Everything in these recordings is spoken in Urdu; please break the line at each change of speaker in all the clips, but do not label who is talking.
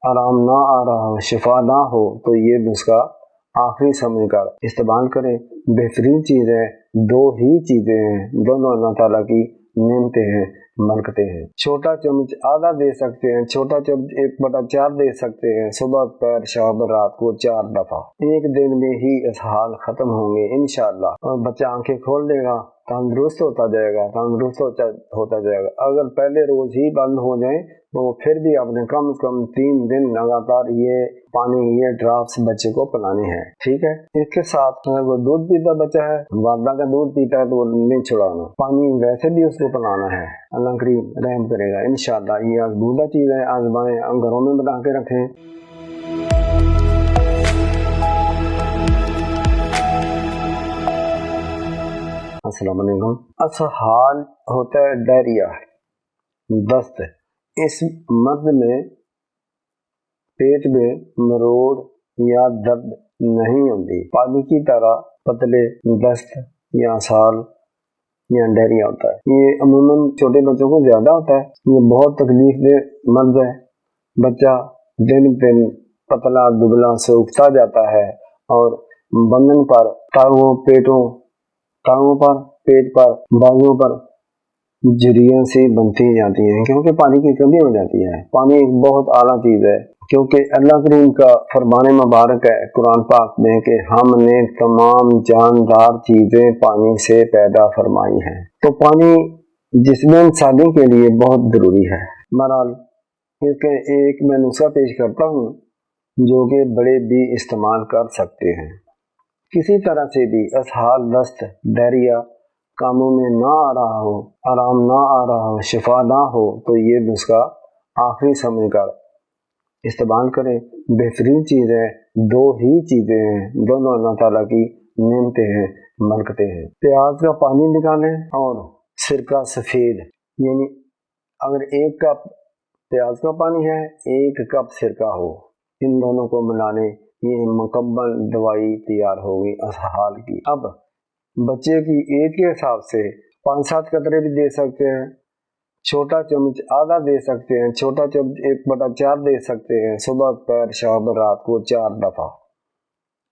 آرام نہ آ رہا ہو، شفا نہ ہو، تو یہ نسخہ آخری سمجھ کر استعمال کریں۔ بہترین چیز ہے، دو ہی چیزیں ہیں، دونوں اللہ تعالیٰ کی نعمتیں ہیں، برکتیں ہیں۔ چھوٹا چمچ آدھا دے سکتے ہیں، چھوٹا چمچ 1/4 دے سکتے ہیں، صبح دوپہر شام رات کو 4 دفعہ۔ ایک دن میں ہی اسہال ختم ہوں گے انشاءاللہ، اور بچہ آنکھیں کھول لے گا، تندرست ہوتا جائے گا، تندرست ہوتا جائے گا۔ اگر پہلے روز ہی بند ہو جائیں تو پھر بھی آپ نے کم از کم 3 دن لگاتار یہ پانی، یہ ڈراپس بچے کو پلانے ہیں، ٹھیک ہے۔ اس کے ساتھ اگر وہ دودھ پیتا بچہ ہے، والدہ کا دودھ پیتا ہے، تو وہ نہیں چھڑانا، پانی ویسے بھی اس کو پلانا ہے۔ اللہ کریم رحم کرے گا انشاءاللہ۔ یہ آزمودہ چیز ہے، آزمائیں، گھروں میں بنا کے رکھیں۔ السلام علیکم۔ اسہال ہوتا ہے ڈائریا، دست۔ اس مرض میں پیٹ میں مروڑ یا درد نہیں ہوتی، پانی کی طرح پتلے دست یا اسہال یا ڈائریا ہوتا ہے۔ یہ عموماً چھوٹے بچوں کو زیادہ ہوتا ہے۔ یہ بہت تکلیف دہ مرض ہے، بچہ دن دن پتلا دبلا سوکھتا جاتا ہے، اور بدن پر، ٹانگوں پر، پیٹ پر، بازوؤں پر جھریاں سی بنتی جاتی ہیں، کیونکہ پانی کی کمی ہو جاتی ہے۔ پانی ایک بہت اعلیٰ چیز ہے، کیونکہ اللہ کریم کا فرمان مبارک ہے قرآن پاک میں کہ ہم نے تمام جاندار چیزیں پانی سے پیدا فرمائی ہیں، تو پانی جسم انسانی کے لیے بہت ضروری ہے۔ بہرحال اس کے ایک میں نسخہ پیش کرتا ہوں جو کہ بڑے بھی استعمال کر سکتے ہیں۔ کسی طرح سے بھی اسہال، دست، ڈائریا کاموں میں نہ آ رہا ہو، آرام نہ آ رہا ہو، شفا نہ ہو، تو یہ نسخہ آخری سمجھ کر استعمال کریں۔ بہترین چیز ہے، دو ہی چیزیں ہیں، دونوں اللہ تعالیٰ کی نعمتیں ہیں، برکتیں ہیں۔ پیاز کا پانی نکالیں اور سرکہ سفید، یعنی اگر 1 کپ پیاز کا پانی ہے، 1 کپ سرکہ ہو، ان دونوں کو ملا لیں، یہ مکمل دوائی تیار ہوگی اسہال کی۔ اب بچے کی ایج کے حساب سے 5-7 قطرے بھی دے سکتے ہیں، چھوٹا چمچ آدھا دے سکتے ہیں، چھوٹا چمچ 1/4 دے سکتے ہیں، صبح دوپہر شام رات کو 4 دفعہ۔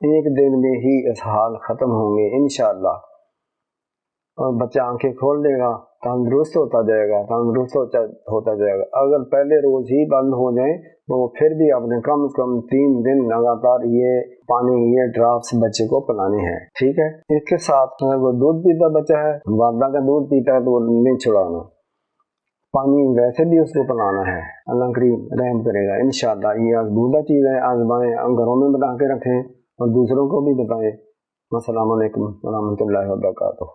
ایک دن میں ہی اسہال ختم ہوں گے انشاءاللہ، اور بچہ آنکھیں کھول لے گا، تندرست ہوتا جائے گا، تندرست ہوتا جائے گا۔ اگر پہلے روز ہی بند ہو جائیں تو پھر بھی آپ نے کم از کم 3 دن لگاتار یہ پانی، یہ ڈراپس بچے کو پلانے ہیں، ٹھیک ہے۔ اس کے ساتھ اگر وہ دودھ پیتا بچہ ہے، والدہ کا دودھ پیتا ہے، تو وہ نہیں چھڑانا، پانی ویسے بھی اس کو پلانا ہے۔ اللہ کریم رحم کرے گا انشاءاللہ۔ یہ آزمودہ چیز ہے، آزمائیں، گھروں میں بنا کے رکھیں اور دوسروں کو بھی بتائیں۔ السلام علیکم ورحمۃ اللہ وبرکاتہ۔